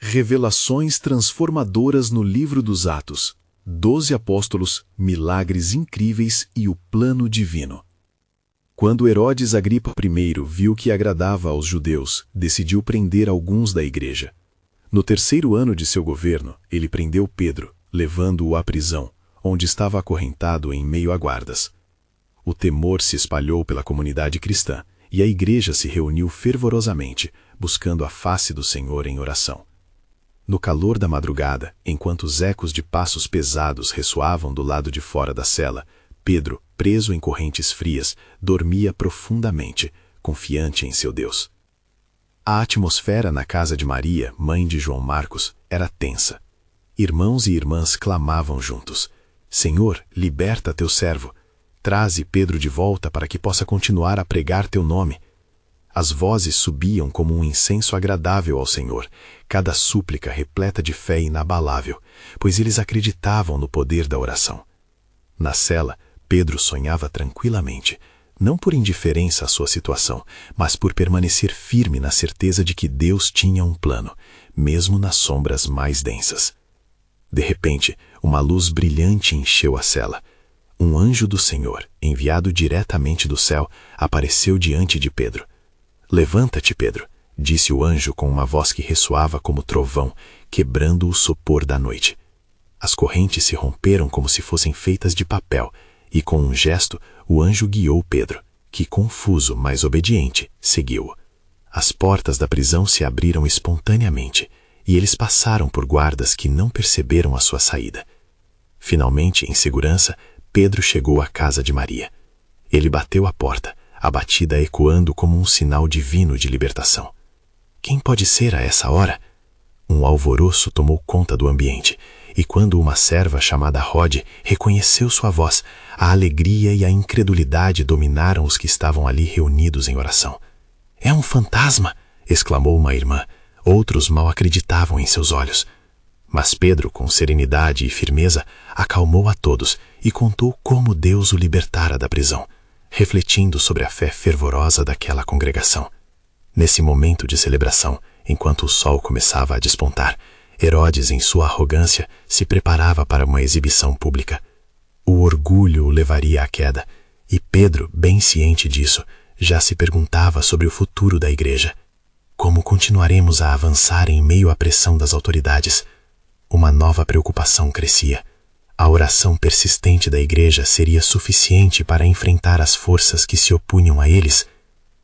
Revelações transformadoras no livro dos Atos, 12 apóstolos, milagres incríveis e o plano divino. Quando Herodes Agripa I viu que agradava aos judeus, decidiu prender alguns da igreja. No terceiro ano de seu governo, ele prendeu Pedro, levando-o à prisão, onde estava acorrentado em meio a guardas. O temor se espalhou pela comunidade cristã, e a igreja se reuniu fervorosamente, buscando a face do Senhor em oração. No calor da madrugada, enquanto os ecos de passos pesados ressoavam do lado de fora da cela, Pedro, preso em correntes frias, dormia profundamente, confiante em seu Deus. A atmosfera na casa de Maria, mãe de João Marcos, era tensa. Irmãos e irmãs clamavam juntos: Senhor, liberta teu servo. Traze Pedro de volta para que possa continuar a pregar teu nome. As vozes subiam como um incenso agradável ao Senhor, cada súplica repleta de fé inabalável, pois eles acreditavam no poder da oração. Na cela, Pedro sonhava tranquilamente, não por indiferença à sua situação, mas por permanecer firme na certeza de que Deus tinha um plano, mesmo nas sombras mais densas. De repente, uma luz brilhante encheu a cela. Um anjo do Senhor, enviado diretamente do céu, apareceu diante de Pedro. Levanta-te, Pedro, disse o anjo com uma voz que ressoava como trovão, quebrando o sopor da noite. As correntes se romperam como se fossem feitas de papel, e com um gesto, o anjo guiou Pedro, que, confuso, mas obediente, seguiu-o. As portas da prisão se abriram espontaneamente, e eles passaram por guardas que não perceberam a sua saída. Finalmente, em segurança, Pedro chegou à casa de Maria. Ele bateu à porta, a batida ecoando como um sinal divino de libertação. Quem pode ser a essa hora? Um alvoroço tomou conta do ambiente, e quando uma serva chamada Rod reconheceu sua voz, a alegria e a incredulidade dominaram os que estavam ali reunidos em oração. "É um fantasma!" exclamou uma irmã. Outros mal acreditavam em seus olhos. Mas Pedro, com serenidade e firmeza, acalmou a todos e contou como Deus o libertara da prisão, refletindo sobre a fé fervorosa daquela congregação. Nesse momento de celebração, enquanto o sol começava a despontar, Herodes, em sua arrogância, se preparava para uma exibição pública. O orgulho o levaria à queda, e Pedro, bem ciente disso, já se perguntava sobre o futuro da igreja. Como continuaremos a avançar em meio à pressão das autoridades? Uma nova preocupação crescia. A oração persistente da igreja seria suficiente para enfrentar as forças que se opunham a eles?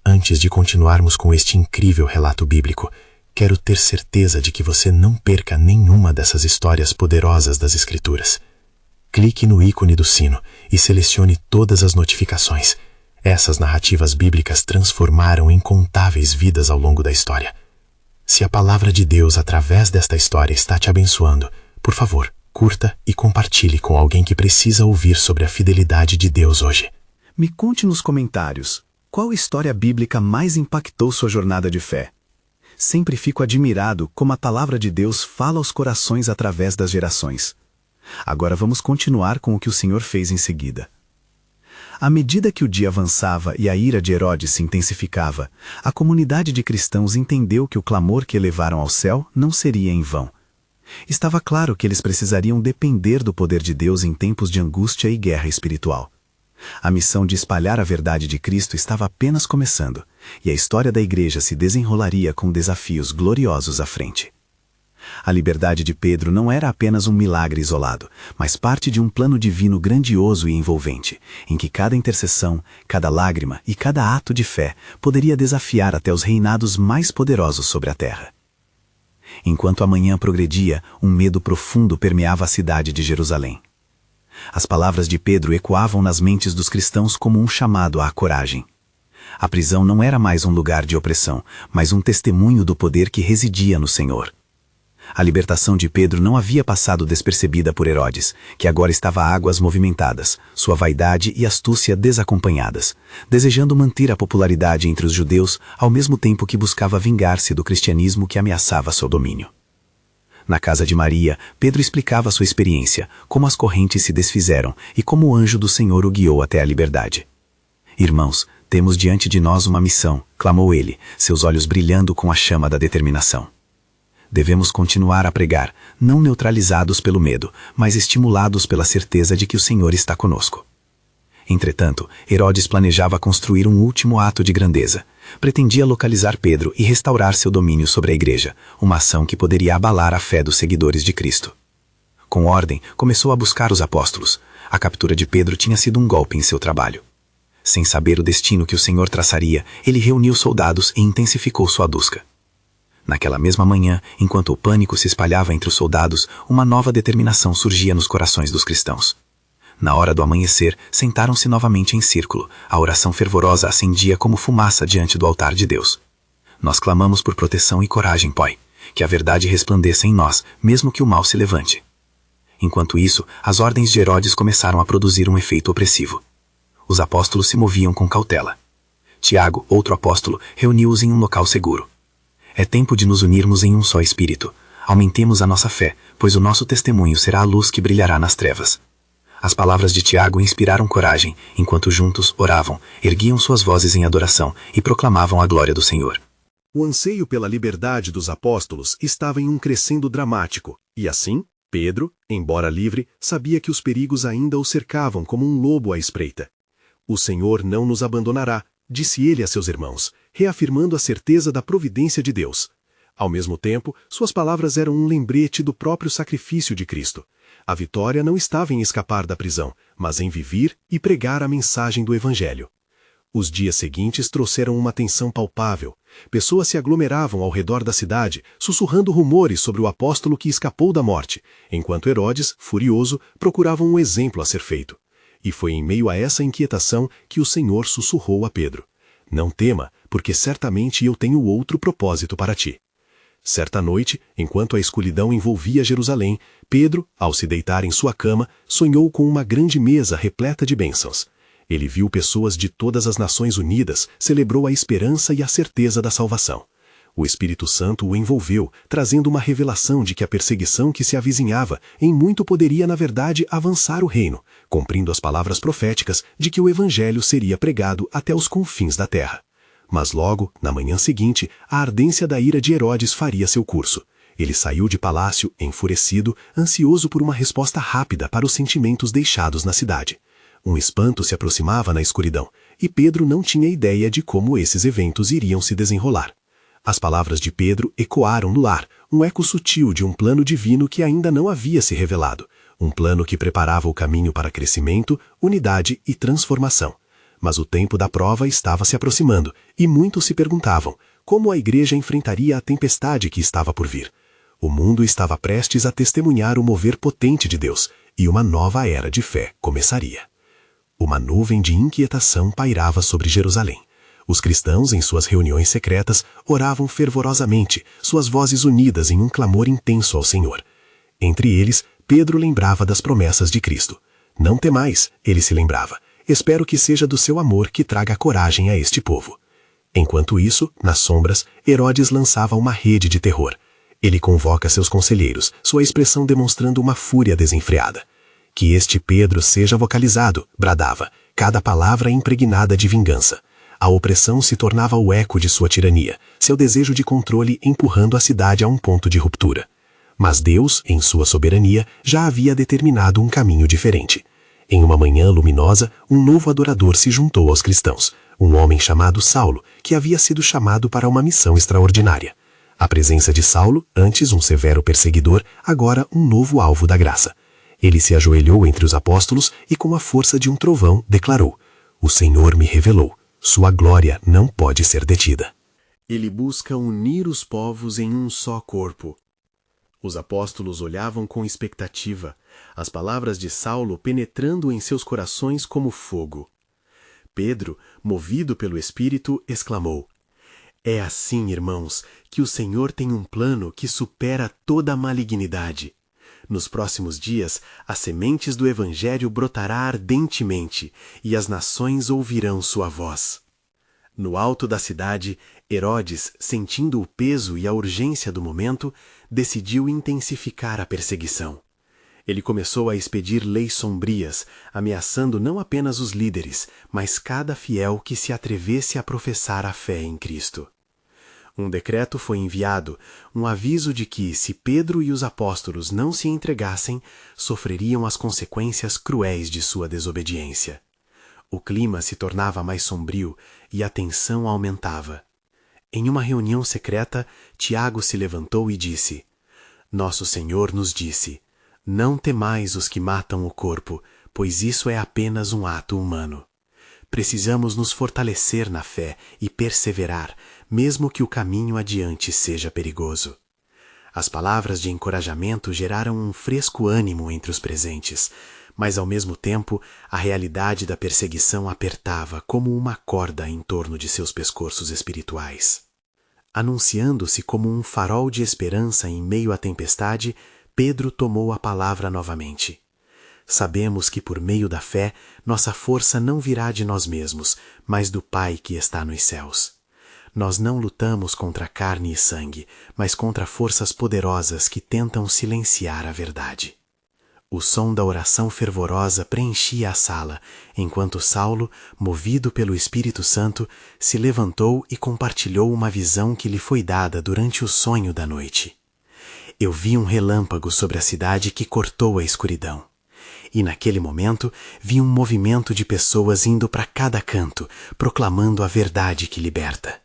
Antes de continuarmos com este incrível relato bíblico, quero ter certeza de que você não perca nenhuma dessas histórias poderosas das Escrituras. Clique no ícone do sino e selecione todas as notificações. Essas narrativas bíblicas transformaram incontáveis vidas ao longo da história. Se a palavra de Deus através desta história está te abençoando, por favor, curta e compartilhe com alguém que precisa ouvir sobre a fidelidade de Deus hoje. Me conte nos comentários, qual história bíblica mais impactou sua jornada de fé? Sempre fico admirado como a palavra de Deus fala aos corações através das gerações. Agora vamos continuar com o que o Senhor fez em seguida. À medida que o dia avançava e a ira de Herodes se intensificava, a comunidade de cristãos entendeu que o clamor que elevaram ao céu não seria em vão. Estava claro que eles precisariam depender do poder de Deus em tempos de angústia e guerra espiritual. A missão de espalhar a verdade de Cristo estava apenas começando, e a história da igreja se desenrolaria com desafios gloriosos à frente. A liberdade de Pedro não era apenas um milagre isolado, mas parte de um plano divino grandioso e envolvente, em que cada intercessão, cada lágrima e cada ato de fé poderia desafiar até os reinados mais poderosos sobre a terra. Enquanto a manhã progredia, um medo profundo permeava a cidade de Jerusalém. As palavras de Pedro ecoavam nas mentes dos cristãos como um chamado à coragem. A prisão não era mais um lugar de opressão, mas um testemunho do poder que residia no Senhor. A libertação de Pedro não havia passado despercebida por Herodes, que agora estava a águas movimentadas, sua vaidade e astúcia desacompanhadas, desejando manter a popularidade entre os judeus ao mesmo tempo que buscava vingar-se do cristianismo que ameaçava seu domínio. Na casa de Maria, Pedro explicava sua experiência, como as correntes se desfizeram e como o anjo do Senhor o guiou até a liberdade. "Irmãos, temos diante de nós uma missão", clamou ele, seus olhos brilhando com a chama da determinação. Devemos continuar a pregar, não neutralizados pelo medo, mas estimulados pela certeza de que o Senhor está conosco. Entretanto, Herodes planejava construir um último ato de grandeza. Pretendia localizar Pedro e restaurar seu domínio sobre a igreja, uma ação que poderia abalar a fé dos seguidores de Cristo. Com ordem, começou a buscar os apóstolos. A captura de Pedro tinha sido um golpe em seu trabalho. Sem saber o destino que o Senhor traçaria, ele reuniu soldados e intensificou sua busca. Naquela mesma manhã, enquanto o pânico se espalhava entre os soldados, uma nova determinação surgia nos corações dos cristãos. Na hora do amanhecer, sentaram-se novamente em círculo. A oração fervorosa acendia como fumaça diante do altar de Deus. Nós clamamos por proteção e coragem, Pai. Que a verdade resplandeça em nós, mesmo que o mal se levante. Enquanto isso, as ordens de Herodes começaram a produzir um efeito opressivo. Os apóstolos se moviam com cautela. Tiago, outro apóstolo, reuniu-os em um local seguro. É tempo de nos unirmos em um só espírito. Aumentemos a nossa fé, pois o nosso testemunho será a luz que brilhará nas trevas. As palavras de Tiago inspiraram coragem, enquanto juntos oravam, erguiam suas vozes em adoração e proclamavam a glória do Senhor. O anseio pela liberdade dos apóstolos estava em um crescendo dramático, e assim, Pedro, embora livre, sabia que os perigos ainda o cercavam como um lobo à espreita. O Senhor não nos abandonará, disse ele a seus irmãos, reafirmando a certeza da providência de Deus. Ao mesmo tempo, suas palavras eram um lembrete do próprio sacrifício de Cristo. A vitória não estava em escapar da prisão, mas em viver e pregar a mensagem do Evangelho. Os dias seguintes trouxeram uma tensão palpável. Pessoas se aglomeravam ao redor da cidade, sussurrando rumores sobre o apóstolo que escapou da morte, enquanto Herodes, furioso, procurava um exemplo a ser feito. E foi em meio a essa inquietação que o Senhor sussurrou a Pedro: Não tema, porque certamente eu tenho outro propósito para ti. Certa noite, enquanto a escuridão envolvia Jerusalém, Pedro, ao se deitar em sua cama, sonhou com uma grande mesa repleta de bênçãos. Ele viu pessoas de todas as nações unidas, celebrou a esperança e a certeza da salvação. O Espírito Santo o envolveu, trazendo uma revelação de que a perseguição que se avizinhava em muito poderia, na verdade, avançar o reino, cumprindo as palavras proféticas de que o Evangelho seria pregado até os confins da terra. Mas logo, na manhã seguinte, a ardência da ira de Herodes faria seu curso. Ele saiu de palácio, enfurecido, ansioso por uma resposta rápida para os sentimentos deixados na cidade. Um espanto se aproximava na escuridão, e Pedro não tinha ideia de como esses eventos iriam se desenrolar. As palavras de Pedro ecoaram no lar, um eco sutil de um plano divino que ainda não havia se revelado, um plano que preparava o caminho para crescimento, unidade e transformação. Mas o tempo da prova estava se aproximando, e muitos se perguntavam como a igreja enfrentaria a tempestade que estava por vir. O mundo estava prestes a testemunhar o mover potente de Deus, e uma nova era de fé começaria. Uma nuvem de inquietação pairava sobre Jerusalém. Os cristãos, em suas reuniões secretas, oravam fervorosamente, suas vozes unidas em um clamor intenso ao Senhor. Entre eles, Pedro lembrava das promessas de Cristo. Não temais, ele se lembrava. Espero que seja do seu amor que traga coragem a este povo. Enquanto isso, nas sombras, Herodes lançava uma rede de terror. Ele convoca seus conselheiros, sua expressão demonstrando uma fúria desenfreada. Que este Pedro seja vocalizado, bradava, cada palavra impregnada de vingança. A opressão se tornava o eco de sua tirania, seu desejo de controle empurrando a cidade a um ponto de ruptura. Mas Deus, em sua soberania, já havia determinado um caminho diferente. Em uma manhã luminosa, um novo adorador se juntou aos cristãos, um homem chamado Saulo, que havia sido chamado para uma missão extraordinária. A presença de Saulo, antes um severo perseguidor, agora um novo alvo da graça. Ele se ajoelhou entre os apóstolos e, com a força de um trovão, declarou: O Senhor me revelou, sua glória não pode ser detida. Ele busca unir os povos em um só corpo. Os apóstolos olhavam com expectativa, as palavras de Saulo penetrando em seus corações como fogo. Pedro, movido pelo Espírito, exclamou: É assim, irmãos, que o Senhor tem um plano que supera toda a malignidade. Nos próximos dias, as sementes do Evangelho brotará ardentemente, e as nações ouvirão sua voz. No alto da cidade, Herodes, sentindo o peso e a urgência do momento, decidiu intensificar a perseguição. Ele começou a expedir leis sombrias, ameaçando não apenas os líderes, mas cada fiel que se atrevesse a professar a fé em Cristo. Um decreto foi enviado, um aviso de que, se Pedro e os apóstolos não se entregassem, sofreriam as consequências cruéis de sua desobediência. O clima se tornava mais sombrio e a tensão aumentava. Em uma reunião secreta, Tiago se levantou e disse: Nosso Senhor nos disse: Não temais os que matam o corpo, pois isso é apenas um ato humano. Precisamos nos fortalecer na fé e perseverar, mesmo que o caminho adiante seja perigoso. As palavras de encorajamento geraram um fresco ânimo entre os presentes, mas ao mesmo tempo a realidade da perseguição apertava como uma corda em torno de seus pescoços espirituais. Anunciando-se como um farol de esperança em meio à tempestade, Pedro tomou a palavra novamente. Sabemos que por meio da fé, nossa força não virá de nós mesmos, mas do Pai que está nos céus. Nós não lutamos contra carne e sangue, mas contra forças poderosas que tentam silenciar a verdade. O som da oração fervorosa preenchia a sala, enquanto Saulo, movido pelo Espírito Santo, se levantou e compartilhou uma visão que lhe foi dada durante o sonho da noite. Eu vi um relâmpago sobre a cidade que cortou a escuridão. E naquele momento vi um movimento de pessoas indo para cada canto, proclamando a verdade que liberta.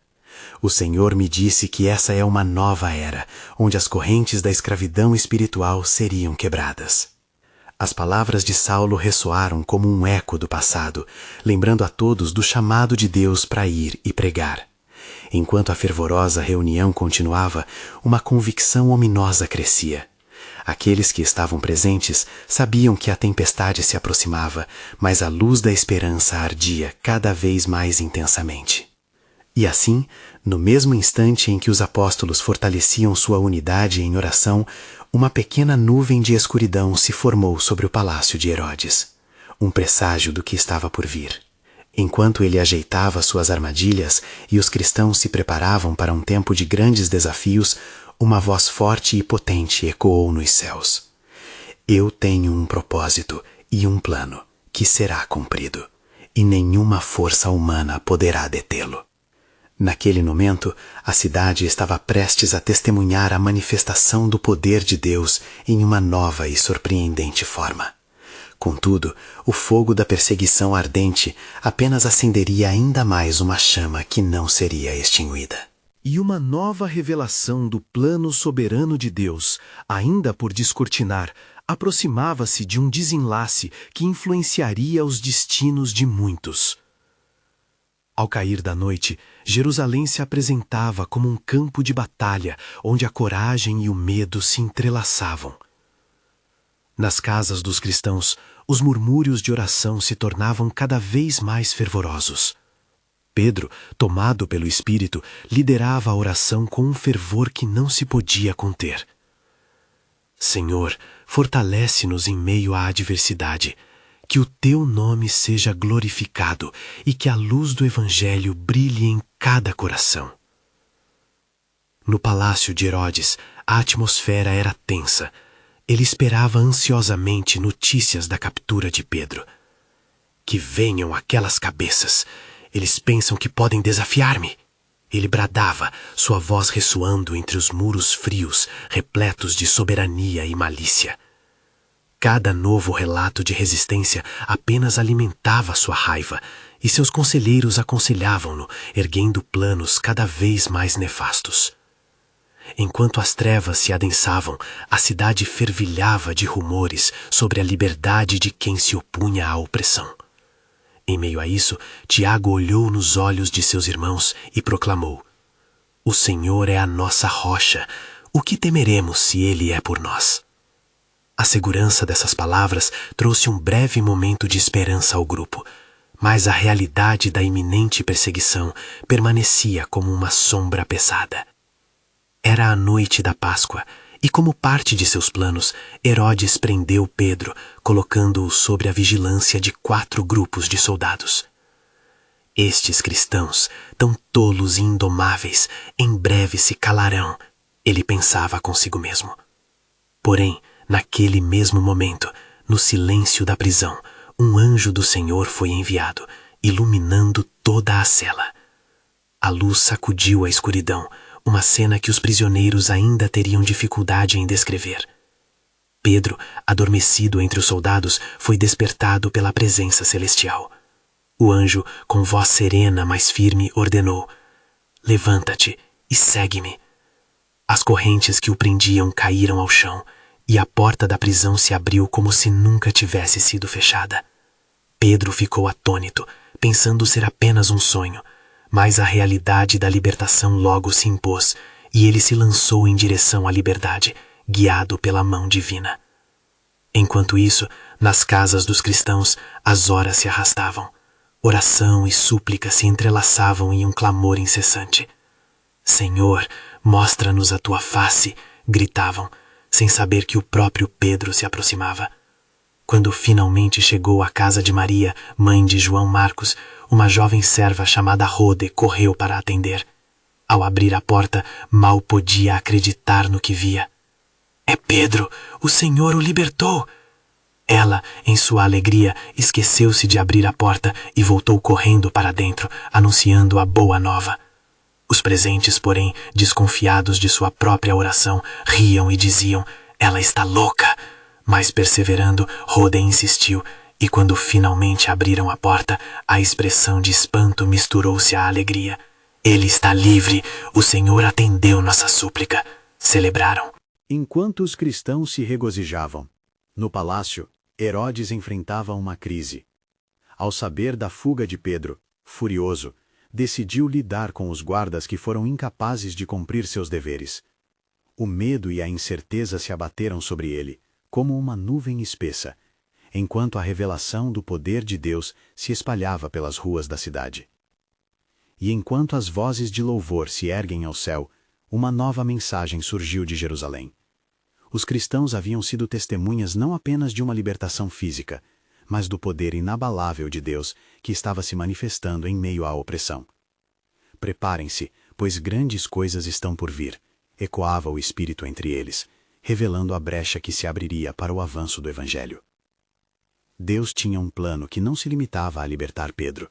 O Senhor me disse que essa é uma nova era, onde as correntes da escravidão espiritual seriam quebradas. As palavras de Saulo ressoaram como um eco do passado, lembrando a todos do chamado de Deus para ir e pregar. Enquanto a fervorosa reunião continuava, uma convicção ominosa crescia. Aqueles que estavam presentes sabiam que a tempestade se aproximava, mas a luz da esperança ardia cada vez mais intensamente. E assim, no mesmo instante em que os apóstolos fortaleciam sua unidade em oração, uma pequena nuvem de escuridão se formou sobre o palácio de Herodes, um presságio do que estava por vir. Enquanto ele ajeitava suas armadilhas e os cristãos se preparavam para um tempo de grandes desafios, uma voz forte e potente ecoou nos céus. Eu tenho um propósito e um plano que será cumprido, e nenhuma força humana poderá detê-lo. Naquele momento, a cidade estava prestes a testemunhar a manifestação do poder de Deus em uma nova e surpreendente forma. Contudo, o fogo da perseguição ardente apenas acenderia ainda mais uma chama que não seria extinguida. E uma nova revelação do plano soberano de Deus, ainda por descortinar, aproximava-se de um desenlace que influenciaria os destinos de muitos. Ao cair da noite, Jerusalém se apresentava como um campo de batalha, onde a coragem e o medo se entrelaçavam. Nas casas dos cristãos, os murmúrios de oração se tornavam cada vez mais fervorosos. Pedro, tomado pelo Espírito, liderava a oração com um fervor que não se podia conter. Senhor, fortalece-nos em meio à adversidade, que o Teu nome seja glorificado e que a luz do Evangelho brilhe em cada coração. No palácio de Herodes, a atmosfera era tensa. Ele esperava ansiosamente notícias da captura de Pedro. Que venham aquelas cabeças! Eles pensam que podem desafiar-me. Ele bradava, sua voz ressoando entre os muros frios, repletos de soberania e malícia. Cada novo relato de resistência apenas alimentava sua raiva, e seus conselheiros aconselhavam-no, erguendo planos cada vez mais nefastos. Enquanto as trevas se adensavam, a cidade fervilhava de rumores sobre a liberdade de quem se opunha à opressão. Em meio a isso, Tiago olhou nos olhos de seus irmãos e proclamou: O Senhor é a nossa rocha, o que temeremos se Ele é por nós? A segurança dessas palavras trouxe um breve momento de esperança ao grupo, mas a realidade da iminente perseguição permanecia como uma sombra pesada. Era a noite da Páscoa, e como parte de seus planos, Herodes prendeu Pedro, colocando-o sob a vigilância de 4 grupos de soldados. Estes cristãos, tão tolos e indomáveis, em breve se calarão, ele pensava consigo mesmo. Porém, naquele mesmo momento, no silêncio da prisão, um anjo do Senhor foi enviado, iluminando toda a cela. A luz sacudiu a escuridão, uma cena que os prisioneiros ainda teriam dificuldade em descrever. Pedro, adormecido entre os soldados, foi despertado pela presença celestial. O anjo, com voz serena, mas firme, ordenou: levanta-te e segue-me. As correntes que o prendiam caíram ao chão, e a porta da prisão se abriu como se nunca tivesse sido fechada. Pedro ficou atônito, pensando ser apenas um sonho, mas a realidade da libertação logo se impôs, e ele se lançou em direção à liberdade, guiado pela mão divina. Enquanto isso, nas casas dos cristãos, as horas se arrastavam. Oração e súplica se entrelaçavam em um clamor incessante. Senhor, mostra-nos a tua face, gritavam, sem saber que o próprio Pedro se aproximava. Quando finalmente chegou à casa de Maria, mãe de João Marcos, uma jovem serva chamada Rode correu para atender. Ao abrir a porta, mal podia acreditar no que via. É Pedro, o Senhor o libertou! Ela, em sua alegria, esqueceu-se de abrir a porta e voltou correndo para dentro, anunciando a boa nova. Os presentes, porém, desconfiados de sua própria oração, riam e diziam: ela está louca! Mas perseverando, Rode insistiu, e quando finalmente abriram a porta, a expressão de espanto misturou-se à alegria. Ele está livre! O Senhor atendeu nossa súplica! Celebraram. Enquanto os cristãos se regozijavam, no palácio, Herodes enfrentava uma crise. Ao saber da fuga de Pedro, furioso, decidiu lidar com os guardas que foram incapazes de cumprir seus deveres. O medo e a incerteza se abateram sobre ele, como uma nuvem espessa, enquanto a revelação do poder de Deus se espalhava pelas ruas da cidade. E enquanto as vozes de louvor se erguem ao céu, uma nova mensagem surgiu de Jerusalém. Os cristãos haviam sido testemunhas não apenas de uma libertação física, mas do poder inabalável de Deus que estava se manifestando em meio à opressão. Preparem-se, pois grandes coisas estão por vir, ecoava o Espírito entre eles, revelando a brecha que se abriria para o avanço do Evangelho. Deus tinha um plano que não se limitava a libertar Pedro.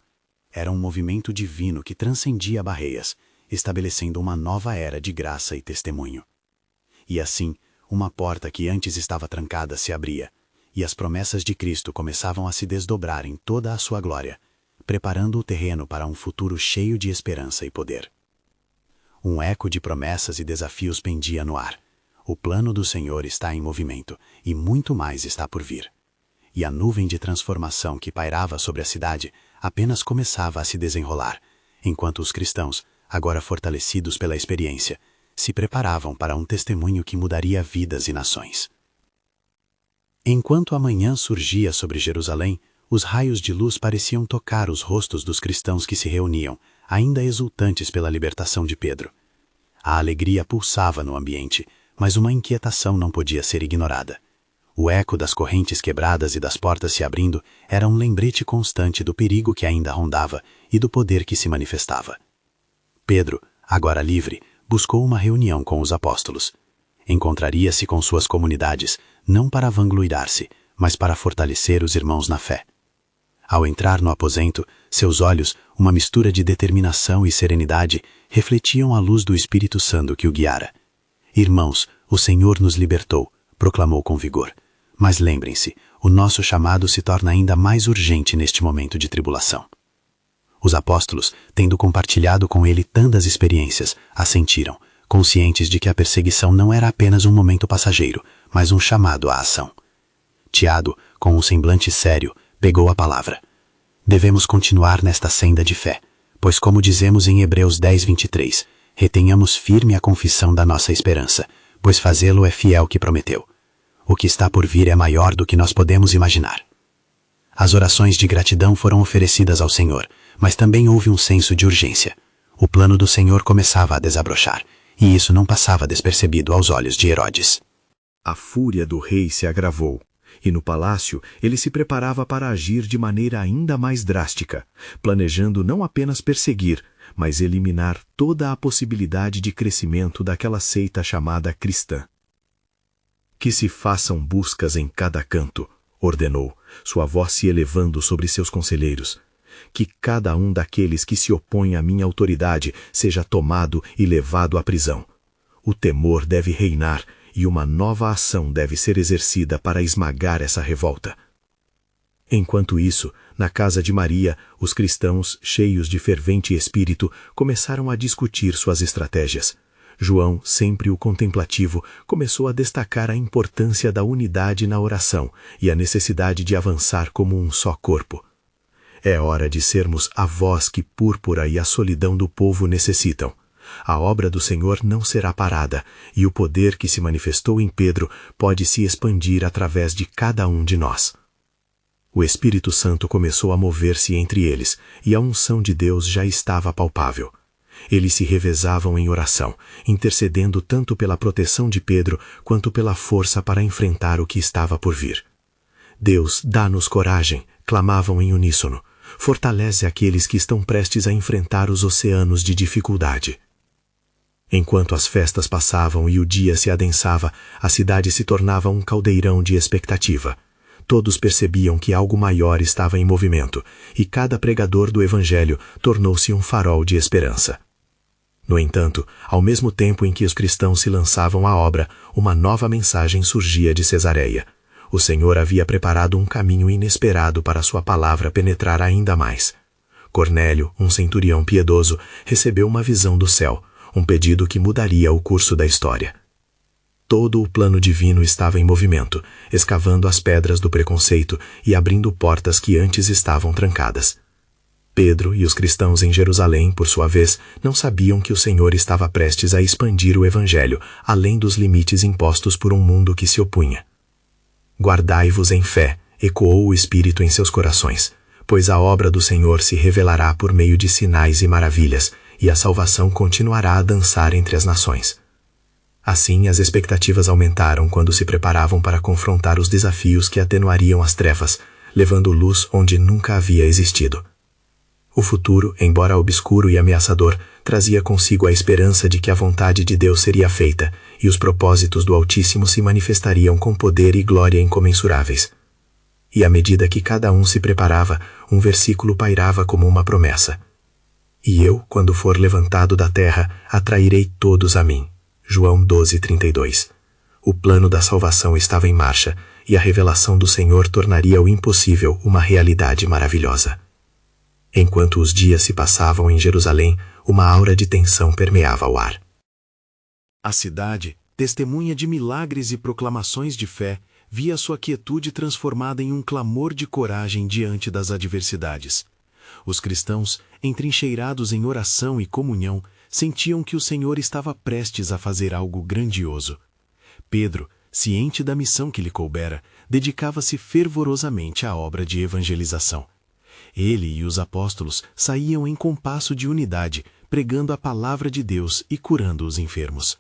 Era um movimento divino que transcendia barreiras, estabelecendo uma nova era de graça e testemunho. E assim, uma porta que antes estava trancada se abria, e as promessas de Cristo começavam a se desdobrar em toda a sua glória, preparando o terreno para um futuro cheio de esperança e poder. Um eco de promessas e desafios pendia no ar. O plano do Senhor está em movimento, e muito mais está por vir. E a nuvem de transformação que pairava sobre a cidade apenas começava a se desenrolar, enquanto os cristãos, agora fortalecidos pela experiência, se preparavam para um testemunho que mudaria vidas e nações. Enquanto a manhã surgia sobre Jerusalém, os raios de luz pareciam tocar os rostos dos cristãos que se reuniam, ainda exultantes pela libertação de Pedro. A alegria pulsava no ambiente, mas uma inquietação não podia ser ignorada. O eco das correntes quebradas e das portas se abrindo era um lembrete constante do perigo que ainda rondava e do poder que se manifestava. Pedro, agora livre, buscou uma reunião com os apóstolos. Encontraria-se com suas comunidades, não para vangloriar-se, mas para fortalecer os irmãos na fé. Ao entrar no aposento, seus olhos, uma mistura de determinação e serenidade, refletiam a luz do Espírito Santo que o guiara. Irmãos, o Senhor nos libertou, proclamou com vigor. Mas lembrem-se, o nosso chamado se torna ainda mais urgente neste momento de tribulação. Os apóstolos, tendo compartilhado com ele tantas experiências, assentiram, conscientes de que a perseguição não era apenas um momento passageiro, mas um chamado à ação. Tiago, com um semblante sério, pegou a palavra. Devemos continuar nesta senda de fé, pois como dizemos em Hebreus 10:23, retenhamos firme a confissão da nossa esperança, pois fazê-lo é fiel que prometeu. O que está por vir é maior do que nós podemos imaginar. As orações de gratidão foram oferecidas ao Senhor, mas também houve um senso de urgência. O plano do Senhor começava a desabrochar, e isso não passava despercebido aos olhos de Herodes. A fúria do rei se agravou, e no palácio ele se preparava para agir de maneira ainda mais drástica, planejando não apenas perseguir, mas eliminar toda a possibilidade de crescimento daquela seita chamada cristã. Que se façam buscas em cada canto, ordenou, sua voz se elevando sobre seus conselheiros. Que cada um daqueles que se opõe à minha autoridade seja tomado e levado à prisão. O temor deve reinar e uma nova ação deve ser exercida para esmagar essa revolta. Enquanto isso, na casa de Maria, os cristãos, cheios de fervente espírito, começaram a discutir suas estratégias. João, sempre o contemplativo, começou a destacar a importância da unidade na oração e a necessidade de avançar como um só corpo. É hora de sermos a voz que Púrpura e a solidão do povo necessitam. A obra do Senhor não será parada, e o poder que se manifestou em Pedro pode se expandir através de cada um de nós. O Espírito Santo começou a mover-se entre eles, e a unção de Deus já estava palpável. Eles se revezavam em oração, intercedendo tanto pela proteção de Pedro quanto pela força para enfrentar o que estava por vir. Deus, dá-nos coragem, clamavam em uníssono. Fortalece aqueles que estão prestes a enfrentar os oceanos de dificuldade. Enquanto as festas passavam e o dia se adensava, a cidade se tornava um caldeirão de expectativa. Todos percebiam que algo maior estava em movimento, e cada pregador do Evangelho tornou-se um farol de esperança. No entanto, ao mesmo tempo em que os cristãos se lançavam à obra, uma nova mensagem surgia de Cesareia. O Senhor havia preparado um caminho inesperado para sua palavra penetrar ainda mais. Cornélio, um centurião piedoso, recebeu uma visão do céu, um pedido que mudaria o curso da história. Todo o plano divino estava em movimento, escavando as pedras do preconceito e abrindo portas que antes estavam trancadas. Pedro e os cristãos em Jerusalém, por sua vez, não sabiam que o Senhor estava prestes a expandir o Evangelho, além dos limites impostos por um mundo que se opunha. Guardai-vos em fé, ecoou o Espírito em seus corações, pois a obra do Senhor se revelará por meio de sinais e maravilhas, e a salvação continuará a dançar entre as nações. Assim, as expectativas aumentaram quando se preparavam para confrontar os desafios que atenuariam as trevas, levando luz onde nunca havia existido. O futuro, embora obscuro e ameaçador, trazia consigo a esperança de que a vontade de Deus seria feita e os propósitos do Altíssimo se manifestariam com poder e glória incomensuráveis. E à medida que cada um se preparava, um versículo pairava como uma promessa. E eu, quando for levantado da terra, atrairei todos a mim. João 12:32. O plano da salvação estava em marcha, e a revelação do Senhor tornaria o impossível uma realidade maravilhosa. Enquanto os dias se passavam em Jerusalém, uma aura de tensão permeava o ar. A cidade, testemunha de milagres e proclamações de fé, via sua quietude transformada em um clamor de coragem diante das adversidades. Os cristãos, entrincheirados em oração e comunhão, sentiam que o Senhor estava prestes a fazer algo grandioso. Pedro, ciente da missão que lhe coubera, dedicava-se fervorosamente à obra de evangelização. Ele e os apóstolos saíam em compasso de unidade, pregando a palavra de Deus e curando os enfermos.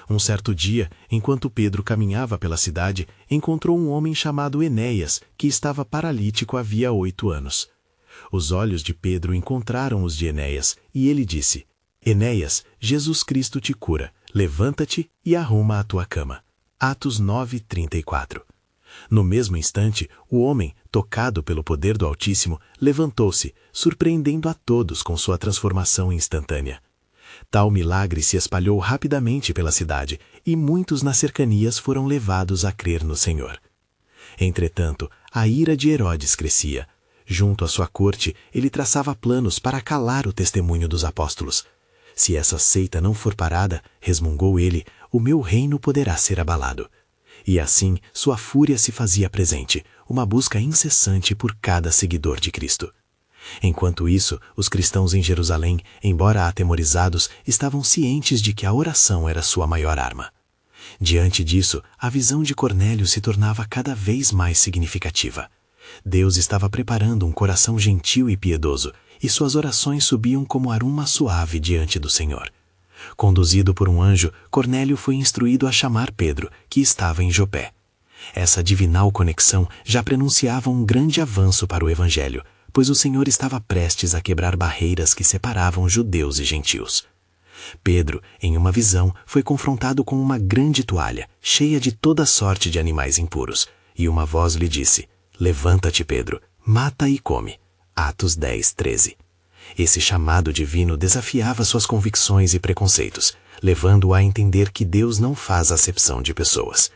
Um certo dia, enquanto Pedro caminhava pela cidade, encontrou um homem chamado Enéias, que estava paralítico havia 8 anos. Os olhos de Pedro encontraram os de Enéias, e ele disse: Enéias, Jesus Cristo te cura, levanta-te e arruma a tua cama. Atos 9:34. No mesmo instante, o homem, tocado pelo poder do Altíssimo, levantou-se, surpreendendo a todos com sua transformação instantânea. Tal milagre se espalhou rapidamente pela cidade, e muitos nas cercanias foram levados a crer no Senhor. Entretanto, a ira de Herodes crescia. Junto à sua corte, ele traçava planos para calar o testemunho dos apóstolos. Se essa seita não for parada, resmungou ele, o meu reino poderá ser abalado. E assim, sua fúria se fazia presente, uma busca incessante por cada seguidor de Cristo. Enquanto isso, os cristãos em Jerusalém, embora atemorizados, estavam cientes de que a oração era sua maior arma. Diante disso, a visão de Cornélio se tornava cada vez mais significativa. Deus estava preparando um coração gentil e piedoso, e suas orações subiam como aroma suave diante do Senhor. Conduzido por um anjo, Cornélio foi instruído a chamar Pedro, que estava em Jopé. Essa divinal conexão já prenunciava um grande avanço para o Evangelho, pois o Senhor estava prestes a quebrar barreiras que separavam judeus e gentios. Pedro, em uma visão, foi confrontado com uma grande toalha, cheia de toda sorte de animais impuros, e uma voz lhe disse: Levanta-te, Pedro, mata e come. Atos 10, 13. Esse chamado divino desafiava suas convicções e preconceitos, levando-o a entender que Deus não faz acepção de pessoas.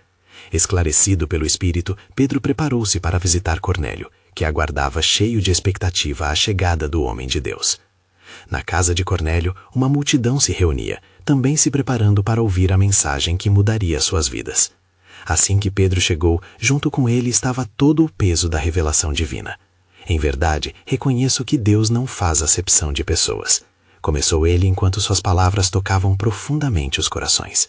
Esclarecido pelo Espírito, Pedro preparou-se para visitar Cornélio, que aguardava cheio de expectativa a chegada do homem de Deus. Na casa de Cornélio, uma multidão se reunia, também se preparando para ouvir a mensagem que mudaria suas vidas. Assim que Pedro chegou, junto com ele estava todo o peso da revelação divina. Em verdade, reconheço que Deus não faz acepção de pessoas. Começou ele enquanto suas palavras tocavam profundamente os corações.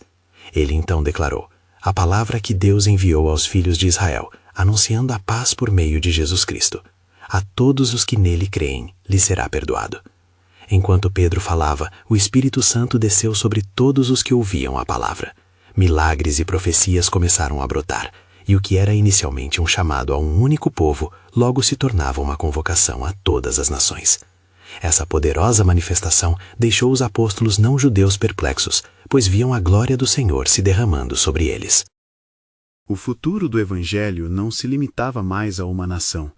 Ele então declarou: a palavra que Deus enviou aos filhos de Israel, anunciando a paz por meio de Jesus Cristo. A todos os que nele creem, lhes será perdoado. Enquanto Pedro falava, o Espírito Santo desceu sobre todos os que ouviam a palavra. Milagres e profecias começaram a brotar, e o que era inicialmente um chamado a um único povo, logo se tornava uma convocação a todas as nações. Essa poderosa manifestação deixou os apóstolos não-judeus perplexos, pois viam a glória do Senhor se derramando sobre eles. O futuro do Evangelho não se limitava mais a uma nação.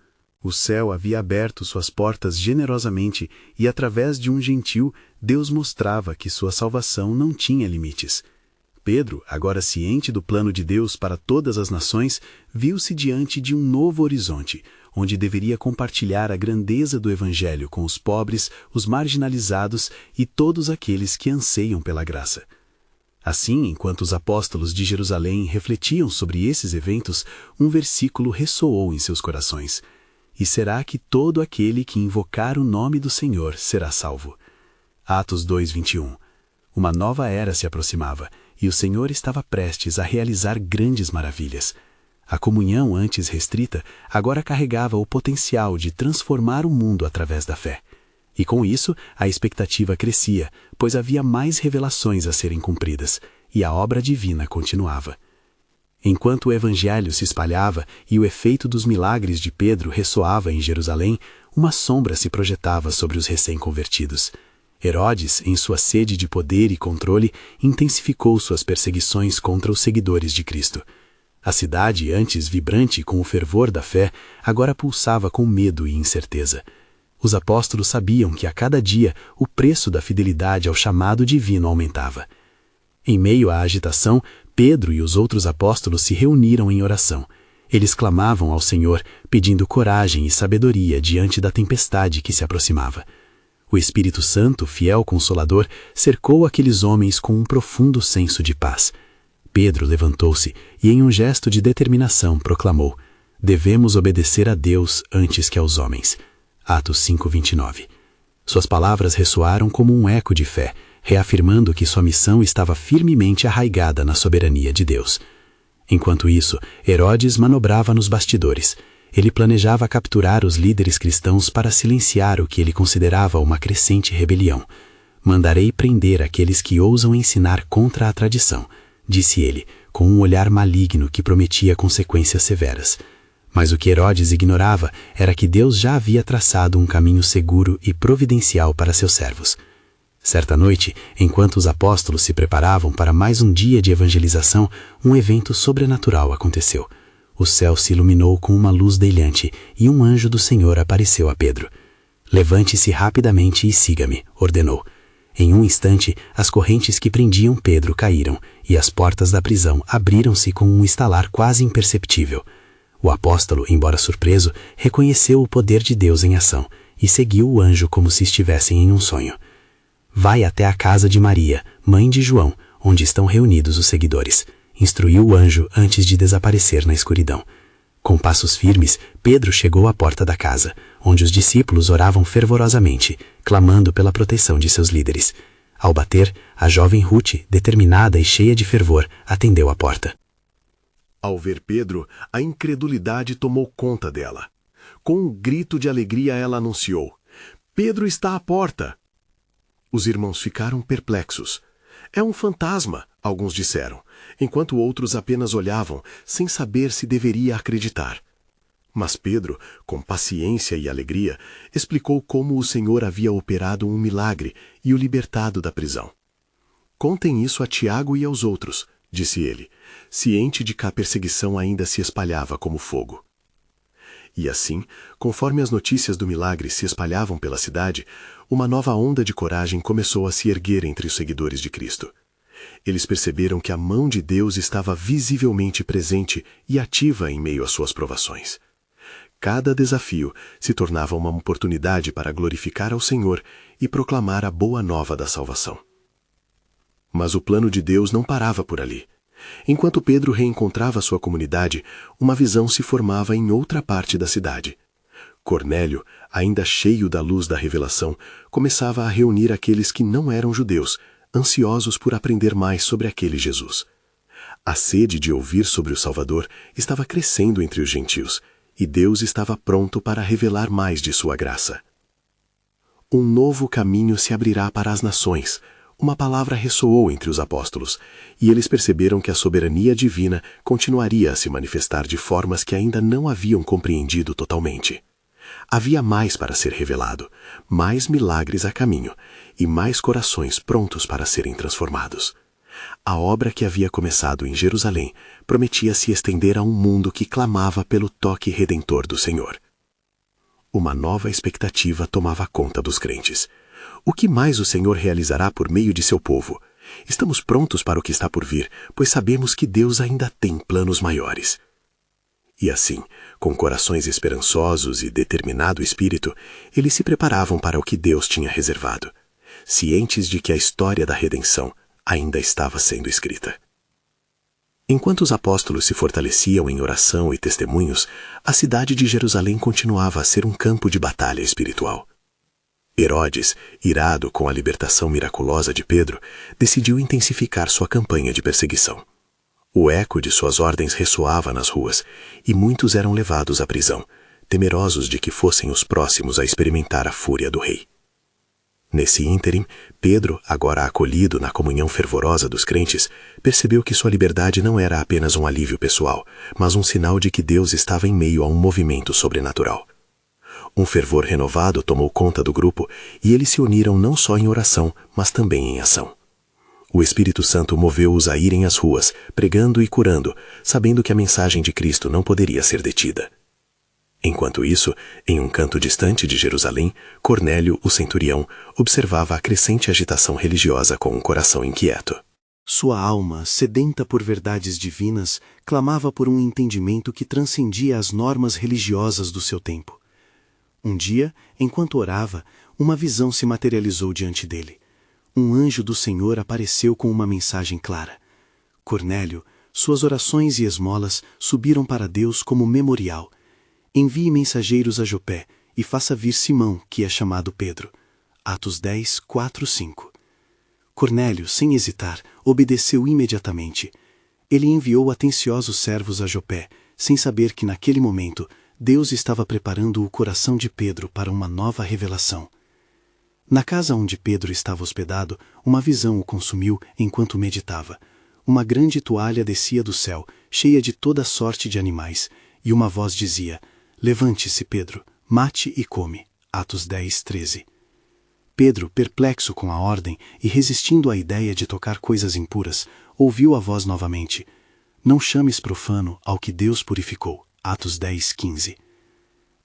O céu havia aberto suas portas generosamente e, através de um gentil, Deus mostrava que sua salvação não tinha limites. Pedro, agora ciente do plano de Deus para todas as nações, viu-se diante de um novo horizonte, onde deveria compartilhar a grandeza do Evangelho com os pobres, os marginalizados e todos aqueles que anseiam pela graça. Assim, enquanto os apóstolos de Jerusalém refletiam sobre esses eventos, um versículo ressoou em seus corações: e será que todo aquele que invocar o nome do Senhor será salvo. Atos 2:21. Uma nova era se aproximava, e o Senhor estava prestes a realizar grandes maravilhas. A comunhão antes restrita agora carregava o potencial de transformar o mundo através da fé. E com isso, a expectativa crescia, pois havia mais revelações a serem cumpridas, e a obra divina continuava. Enquanto o Evangelho se espalhava e o efeito dos milagres de Pedro ressoava em Jerusalém, uma sombra se projetava sobre os recém-convertidos. Herodes, em sua sede de poder e controle, intensificou suas perseguições contra os seguidores de Cristo. A cidade, antes vibrante com o fervor da fé, agora pulsava com medo e incerteza. Os apóstolos sabiam que a cada dia o preço da fidelidade ao chamado divino aumentava. Em meio à agitação, Pedro e os outros apóstolos se reuniram em oração. Eles clamavam ao Senhor, pedindo coragem e sabedoria diante da tempestade que se aproximava. O Espírito Santo, fiel Consolador, cercou aqueles homens com um profundo senso de paz. Pedro levantou-se e, em um gesto de determinação, proclamou: devemos obedecer a Deus antes que aos homens. Atos 5:29. Suas palavras ressoaram como um eco de fé, reafirmando que sua missão estava firmemente arraigada na soberania de Deus. Enquanto isso, Herodes manobrava nos bastidores. Ele planejava capturar os líderes cristãos para silenciar o que ele considerava uma crescente rebelião. Mandarei prender aqueles que ousam ensinar contra a tradição, disse ele, com um olhar maligno que prometia consequências severas. Mas o que Herodes ignorava era que Deus já havia traçado um caminho seguro e providencial para seus servos. Certa noite, enquanto os apóstolos se preparavam para mais um dia de evangelização, um evento sobrenatural aconteceu. O céu se iluminou com uma luz brilhante e um anjo do Senhor apareceu a Pedro. Levante-se rapidamente e siga-me, ordenou. Em um instante, as correntes que prendiam Pedro caíram e as portas da prisão abriram-se com um estalar quase imperceptível. O apóstolo, embora surpreso, reconheceu o poder de Deus em ação e seguiu o anjo como se estivessem em um sonho. Vai até a casa de Maria, mãe de João, onde estão reunidos os seguidores, instruiu o anjo antes de desaparecer na escuridão. Com passos firmes, Pedro chegou à porta da casa, onde os discípulos oravam fervorosamente, clamando pela proteção de seus líderes. Ao bater, a jovem Ruth, determinada e cheia de fervor, atendeu a porta. Ao ver Pedro, a incredulidade tomou conta dela. Com um grito de alegria, ela anunciou: Pedro está à porta! Os irmãos ficaram perplexos. É um fantasma, alguns disseram, enquanto outros apenas olhavam, sem saber se deveria acreditar. Mas Pedro, com paciência e alegria, explicou como o Senhor havia operado um milagre e o libertado da prisão. Contem isso a Tiago e aos outros, disse ele, ciente de que a perseguição ainda se espalhava como fogo. E assim, conforme as notícias do milagre se espalhavam pela cidade, uma nova onda de coragem começou a se erguer entre os seguidores de Cristo. Eles perceberam que a mão de Deus estava visivelmente presente e ativa em meio às suas provações. Cada desafio se tornava uma oportunidade para glorificar ao Senhor e proclamar a boa nova da salvação. Mas o plano de Deus não parava por ali. Enquanto Pedro reencontrava sua comunidade, uma visão se formava em outra parte da cidade. Cornélio, ainda cheio da luz da revelação, começava a reunir aqueles que não eram judeus, ansiosos por aprender mais sobre aquele Jesus. A sede de ouvir sobre o Salvador estava crescendo entre os gentios, e Deus estava pronto para revelar mais de sua graça. Um novo caminho se abrirá para as nações. Uma palavra ressoou entre os apóstolos, e eles perceberam que a soberania divina continuaria a se manifestar de formas que ainda não haviam compreendido totalmente. Havia mais para ser revelado, mais milagres a caminho, e mais corações prontos para serem transformados. A obra que havia começado em Jerusalém prometia se estender a um mundo que clamava pelo toque redentor do Senhor. Uma nova expectativa tomava conta dos crentes. O que mais o Senhor realizará por meio de seu povo? Estamos prontos para o que está por vir, pois sabemos que Deus ainda tem planos maiores. E assim, com corações esperançosos e determinado espírito, eles se preparavam para o que Deus tinha reservado, cientes de que a história da redenção ainda estava sendo escrita. Enquanto os apóstolos se fortaleciam em oração e testemunhos, a cidade de Jerusalém continuava a ser um campo de batalha espiritual. Herodes, irado com a libertação miraculosa de Pedro, decidiu intensificar sua campanha de perseguição. O eco de suas ordens ressoava nas ruas, e muitos eram levados à prisão, temerosos de que fossem os próximos a experimentar a fúria do rei. Nesse ínterim, Pedro, agora acolhido na comunhão fervorosa dos crentes, percebeu que sua liberdade não era apenas um alívio pessoal, mas um sinal de que Deus estava em meio a um movimento sobrenatural. Um fervor renovado tomou conta do grupo e eles se uniram não só em oração, mas também em ação. O Espírito Santo moveu-os a irem às ruas, pregando e curando, sabendo que a mensagem de Cristo não poderia ser detida. Enquanto isso, em um canto distante de Jerusalém, Cornélio, o centurião, observava a crescente agitação religiosa com um coração inquieto. Sua alma, sedenta por verdades divinas, clamava por um entendimento que transcendia as normas religiosas do seu tempo. Um dia, enquanto orava, uma visão se materializou diante dele. Um anjo do Senhor apareceu com uma mensagem clara. Cornélio, suas orações e esmolas subiram para Deus como memorial. Envie mensageiros a Jopé e faça vir Simão, que é chamado Pedro. Atos 10, 4, 5. Cornélio, sem hesitar, obedeceu imediatamente. Ele enviou atenciosos servos a Jopé, sem saber que naquele momento Deus estava preparando o coração de Pedro para uma nova revelação. Na casa onde Pedro estava hospedado, uma visão o consumiu enquanto meditava. Uma grande toalha descia do céu, cheia de toda sorte de animais, e uma voz dizia: "Levante-se, Pedro, mate e come." Atos 10, 13. Pedro, perplexo com a ordem e resistindo à ideia de tocar coisas impuras, ouviu a voz novamente: "Não chames profano ao que Deus purificou." Atos 10, 15.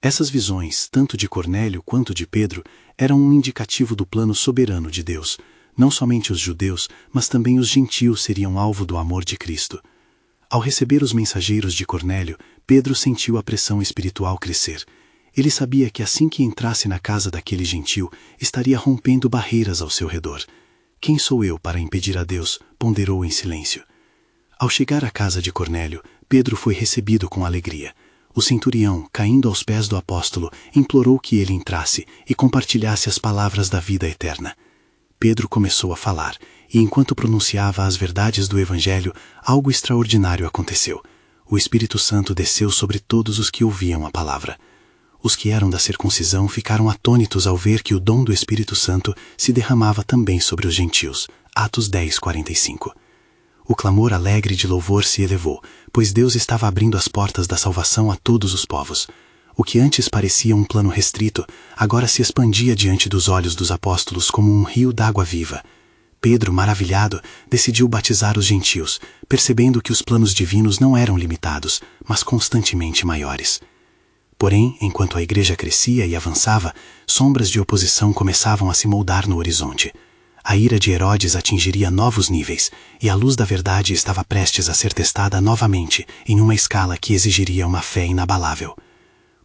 Essas visões, tanto de Cornélio quanto de Pedro, eram um indicativo do plano soberano de Deus. Não somente os judeus, mas também os gentios seriam alvo do amor de Cristo. Ao receber os mensageiros de Cornélio, Pedro sentiu a pressão espiritual crescer. Ele sabia que assim que entrasse na casa daquele gentio, estaria rompendo barreiras ao seu redor. "Quem sou eu para impedir a Deus?", ponderou em silêncio. Ao chegar à casa de Cornélio, Pedro foi recebido com alegria. O centurião, caindo aos pés do apóstolo, implorou que ele entrasse e compartilhasse as palavras da vida eterna. Pedro começou a falar, e enquanto pronunciava as verdades do Evangelho, algo extraordinário aconteceu. O Espírito Santo desceu sobre todos os que ouviam a palavra. Os que eram da circuncisão ficaram atônitos ao ver que o dom do Espírito Santo se derramava também sobre os gentios. Atos 10, 45. O clamor alegre de louvor se elevou, pois Deus estava abrindo as portas da salvação a todos os povos. O que antes parecia um plano restrito, agora se expandia diante dos olhos dos apóstolos como um rio d'água viva. Pedro, maravilhado, decidiu batizar os gentios, percebendo que os planos divinos não eram limitados, mas constantemente maiores. Porém, enquanto a igreja crescia e avançava, sombras de oposição começavam a se moldar no horizonte. A ira de Herodes atingiria novos níveis, e a luz da verdade estava prestes a ser testada novamente, em uma escala que exigiria uma fé inabalável.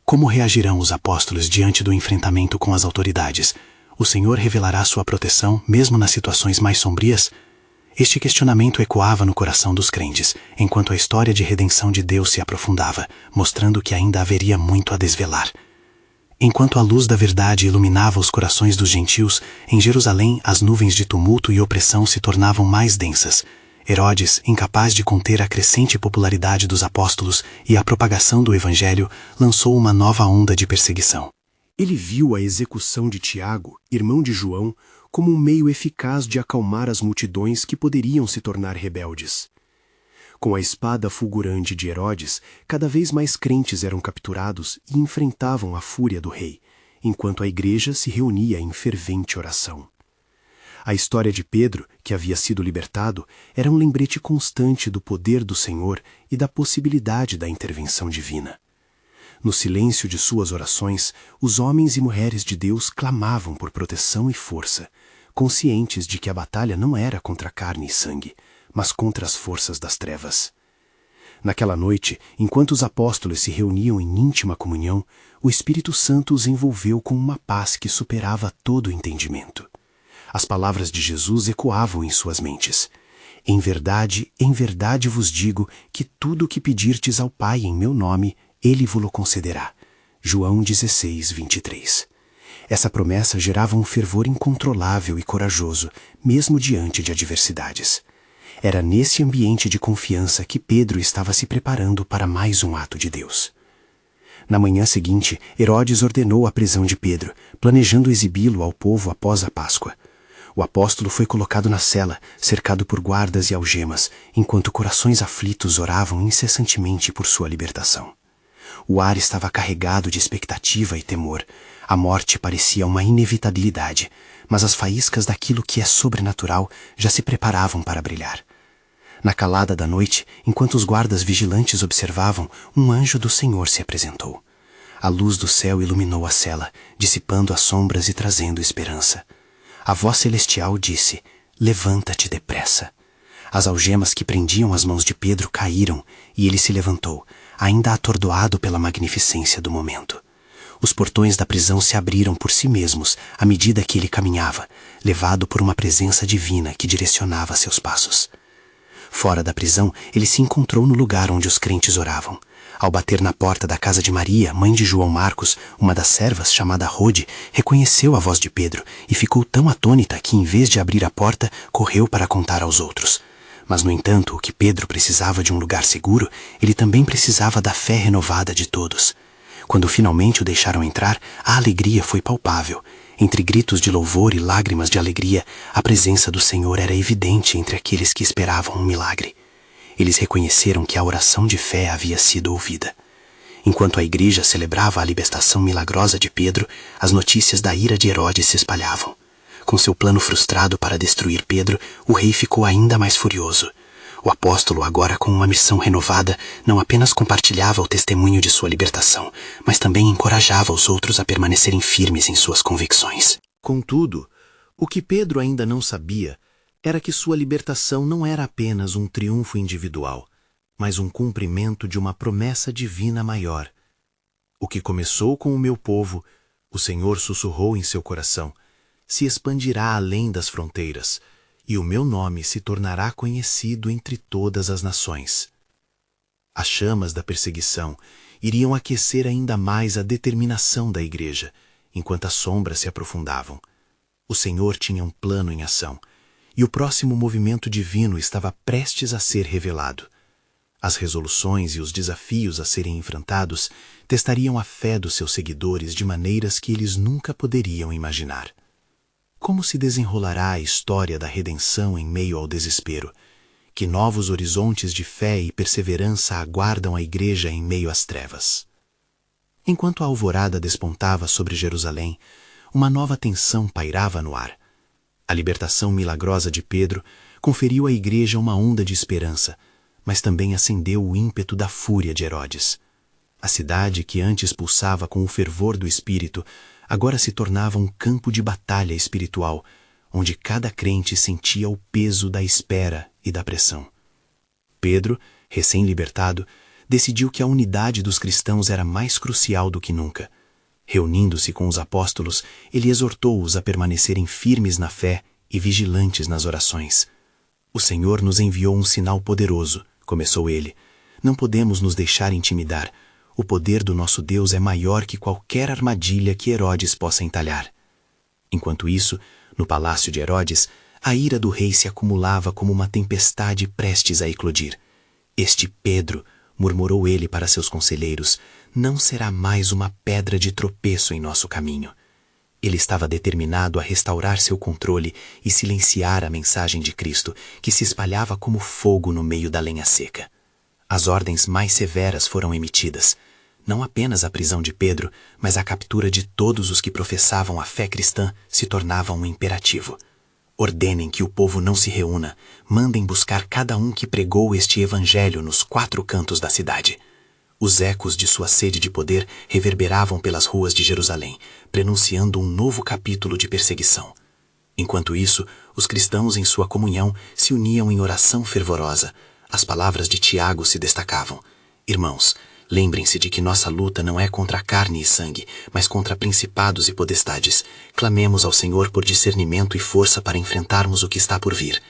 Como reagirão os apóstolos diante do enfrentamento com as autoridades? O Senhor revelará sua proteção, mesmo nas situações mais sombrias? Este questionamento ecoava no coração dos crentes, enquanto a história de redenção de Deus se aprofundava, mostrando que ainda haveria muito a desvelar. Enquanto a luz da verdade iluminava os corações dos gentios, em Jerusalém as nuvens de tumulto e opressão se tornavam mais densas. Herodes, incapaz de conter a crescente popularidade dos apóstolos e a propagação do evangelho, lançou uma nova onda de perseguição. Ele viu a execução de Tiago, irmão de João, como um meio eficaz de acalmar as multidões que poderiam se tornar rebeldes. Com a espada fulgurante de Herodes, cada vez mais crentes eram capturados e enfrentavam a fúria do rei, enquanto a igreja se reunia em fervente oração. A história de Pedro, que havia sido libertado, era um lembrete constante do poder do Senhor e da possibilidade da intervenção divina. No silêncio de suas orações, os homens e mulheres de Deus clamavam por proteção e força, conscientes de que a batalha não era contra carne e sangue, mas contra as forças das trevas. Naquela noite, enquanto os apóstolos se reuniam em íntima comunhão, o Espírito Santo os envolveu com uma paz que superava todo o entendimento. As palavras de Jesus ecoavam em suas mentes. Em verdade vos digo que tudo o que pedirdes ao Pai em meu nome, Ele vo-lo concederá. João 16, 23. Essa promessa gerava um fervor incontrolável e corajoso, mesmo diante de adversidades. Era nesse ambiente de confiança que Pedro estava se preparando para mais um ato de Deus. Na manhã seguinte, Herodes ordenou a prisão de Pedro, planejando exibi-lo ao povo após a Páscoa. O apóstolo foi colocado na cela, cercado por guardas e algemas, enquanto corações aflitos oravam incessantemente por sua libertação. O ar estava carregado de expectativa e temor. A morte parecia uma inevitabilidade, mas as faíscas daquilo que é sobrenatural já se preparavam para brilhar. Na calada da noite, enquanto os guardas vigilantes observavam, um anjo do Senhor se apresentou. A luz do céu iluminou a cela, dissipando as sombras e trazendo esperança. A voz celestial disse: "Levanta-te depressa." As algemas que prendiam as mãos de Pedro caíram e ele se levantou, ainda atordoado pela magnificência do momento. Os portões da prisão se abriram por si mesmos à medida que ele caminhava, levado por uma presença divina que direcionava seus passos. Fora da prisão, ele se encontrou no lugar onde os crentes oravam. Ao bater na porta da casa de Maria, mãe de João Marcos, uma das servas, chamada Rode, reconheceu a voz de Pedro e ficou tão atônita que, em vez de abrir a porta, correu para contar aos outros. Mas, no entanto, o que Pedro precisava de um lugar seguro, ele também precisava da fé renovada de todos. Quando finalmente o deixaram entrar, a alegria foi palpável. Entre gritos de louvor e lágrimas de alegria, a presença do Senhor era evidente entre aqueles que esperavam um milagre. Eles reconheceram que a oração de fé havia sido ouvida. Enquanto a igreja celebrava a libertação milagrosa de Pedro, as notícias da ira de Herodes se espalhavam. Com seu plano frustrado para destruir Pedro, o rei ficou ainda mais furioso. O apóstolo, agora com uma missão renovada, não apenas compartilhava o testemunho de sua libertação, mas também encorajava os outros a permanecerem firmes em suas convicções. Contudo, o que Pedro ainda não sabia era que sua libertação não era apenas um triunfo individual, mas um cumprimento de uma promessa divina maior. O que começou com o meu povo, o Senhor sussurrou em seu coração, se expandirá além das fronteiras, e o meu nome se tornará conhecido entre todas as nações. As chamas da perseguição iriam aquecer ainda mais a determinação da igreja, enquanto as sombras se aprofundavam. O Senhor tinha um plano em ação, e o próximo movimento divino estava prestes a ser revelado. As resoluções e os desafios a serem enfrentados testariam a fé dos seus seguidores de maneiras que eles nunca poderiam imaginar. Como se desenrolará a história da redenção em meio ao desespero? Que novos horizontes de fé e perseverança aguardam a igreja em meio às trevas? Enquanto a alvorada despontava sobre Jerusalém, uma nova tensão pairava no ar. A libertação milagrosa de Pedro conferiu à igreja uma onda de esperança, mas também acendeu o ímpeto da fúria de Herodes. A cidade, que antes pulsava com o fervor do espírito, agora se tornava um campo de batalha espiritual, onde cada crente sentia o peso da espera e da pressão. Pedro, recém-libertado, decidiu que a unidade dos cristãos era mais crucial do que nunca. Reunindo-se com os apóstolos, ele exortou-os a permanecerem firmes na fé e vigilantes nas orações. "O Senhor nos enviou um sinal poderoso", começou ele. "Não podemos nos deixar intimidar. O poder do nosso Deus é maior que qualquer armadilha que Herodes possa entalhar." Enquanto isso, no palácio de Herodes, a ira do rei se acumulava como uma tempestade prestes a eclodir. "Este Pedro", murmurou ele para seus conselheiros, "não será mais uma pedra de tropeço em nosso caminho." Ele estava determinado a restaurar seu controle e silenciar a mensagem de Cristo, que se espalhava como fogo no meio da lenha seca. As ordens mais severas foram emitidas. Não apenas a prisão de Pedro, mas a captura de todos os que professavam a fé cristã se tornava um imperativo. "Ordenem que o povo não se reúna. Mandem buscar cada um que pregou este evangelho nos 4 cantos da cidade." Os ecos de sua sede de poder reverberavam pelas ruas de Jerusalém, prenunciando um novo capítulo de perseguição. Enquanto isso, os cristãos em sua comunhão se uniam em oração fervorosa. As palavras de Tiago se destacavam: "Irmãos, lembrem-se de que nossa luta não é contra carne e sangue, mas contra principados e potestades. Clamemos ao Senhor por discernimento e força para enfrentarmos o que está por vir."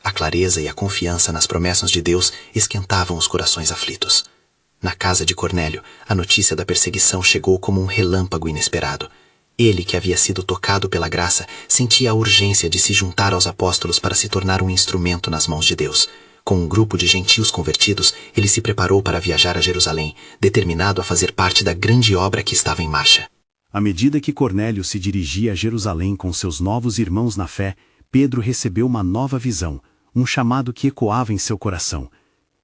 A clareza e a confiança nas promessas de Deus esquentavam os corações aflitos. Na casa de Cornélio, a notícia da perseguição chegou como um relâmpago inesperado. Ele, que havia sido tocado pela graça, sentia a urgência de se juntar aos apóstolos para se tornar um instrumento nas mãos de Deus. Com um grupo de gentios convertidos, ele se preparou para viajar a Jerusalém, determinado a fazer parte da grande obra que estava em marcha. À medida que Cornélio se dirigia a Jerusalém com seus novos irmãos na fé, Pedro recebeu uma nova visão, um chamado que ecoava em seu coração.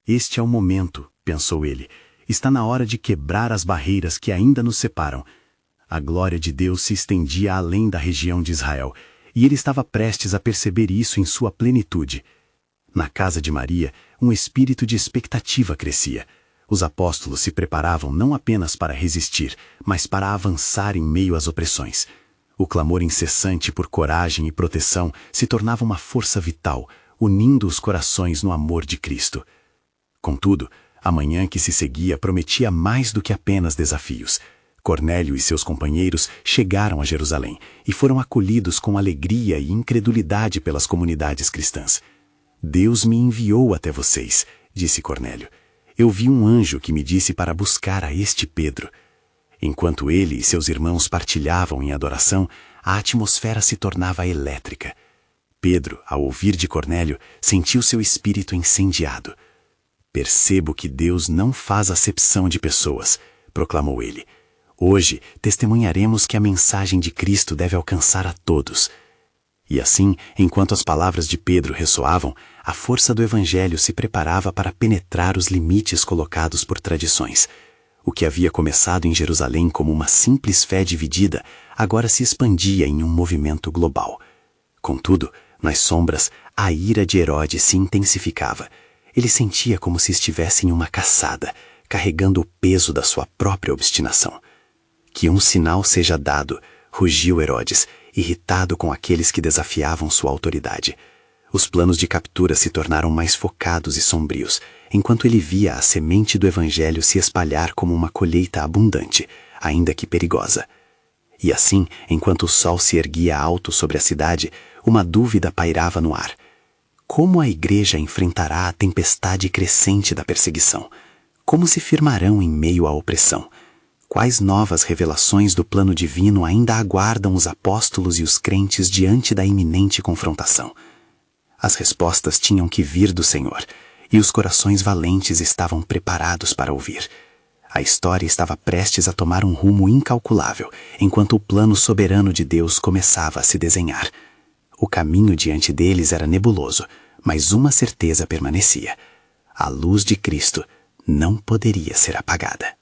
"Este é o momento", pensou ele. "Está na hora de quebrar as barreiras que ainda nos separam." A glória de Deus se estendia além da região de Israel, e ele estava prestes a perceber isso em sua plenitude. Na casa de Maria, um espírito de expectativa crescia. Os apóstolos se preparavam não apenas para resistir, mas para avançar em meio às opressões. O clamor incessante por coragem e proteção se tornava uma força vital, unindo os corações no amor de Cristo. Contudo, a manhã que se seguia prometia mais do que apenas desafios. Cornélio e seus companheiros chegaram a Jerusalém e foram acolhidos com alegria e incredulidade pelas comunidades cristãs. "Deus me enviou até vocês", disse Cornélio. "Eu vi um anjo que me disse para buscar a este Pedro." Enquanto ele e seus irmãos partilhavam em adoração, a atmosfera se tornava elétrica. Pedro, ao ouvir de Cornélio, sentiu seu espírito incendiado. "Percebo que Deus não faz acepção de pessoas", proclamou ele. "Hoje testemunharemos que a mensagem de Cristo deve alcançar a todos." E assim, enquanto as palavras de Pedro ressoavam, a força do Evangelho se preparava para penetrar os limites colocados por tradições. O que havia começado em Jerusalém como uma simples fé dividida, agora se expandia em um movimento global. Contudo, nas sombras, a ira de Herodes se intensificava. Ele sentia como se estivesse em uma caçada, carregando o peso da sua própria obstinação. "Que um sinal seja dado", rugiu Herodes, irritado com aqueles que desafiavam sua autoridade. Os planos de captura se tornaram mais focados e sombrios, enquanto ele via a semente do Evangelho se espalhar como uma colheita abundante, ainda que perigosa. E assim, enquanto o sol se erguia alto sobre a cidade, uma dúvida pairava no ar. Como a igreja enfrentará a tempestade crescente da perseguição? Como se firmarão em meio à opressão? Quais novas revelações do plano divino ainda aguardam os apóstolos e os crentes diante da iminente confrontação? As respostas tinham que vir do Senhor, e os corações valentes estavam preparados para ouvir. A história estava prestes a tomar um rumo incalculável, enquanto o plano soberano de Deus começava a se desenhar. O caminho diante deles era nebuloso, mas uma certeza permanecia: a luz de Cristo não poderia ser apagada.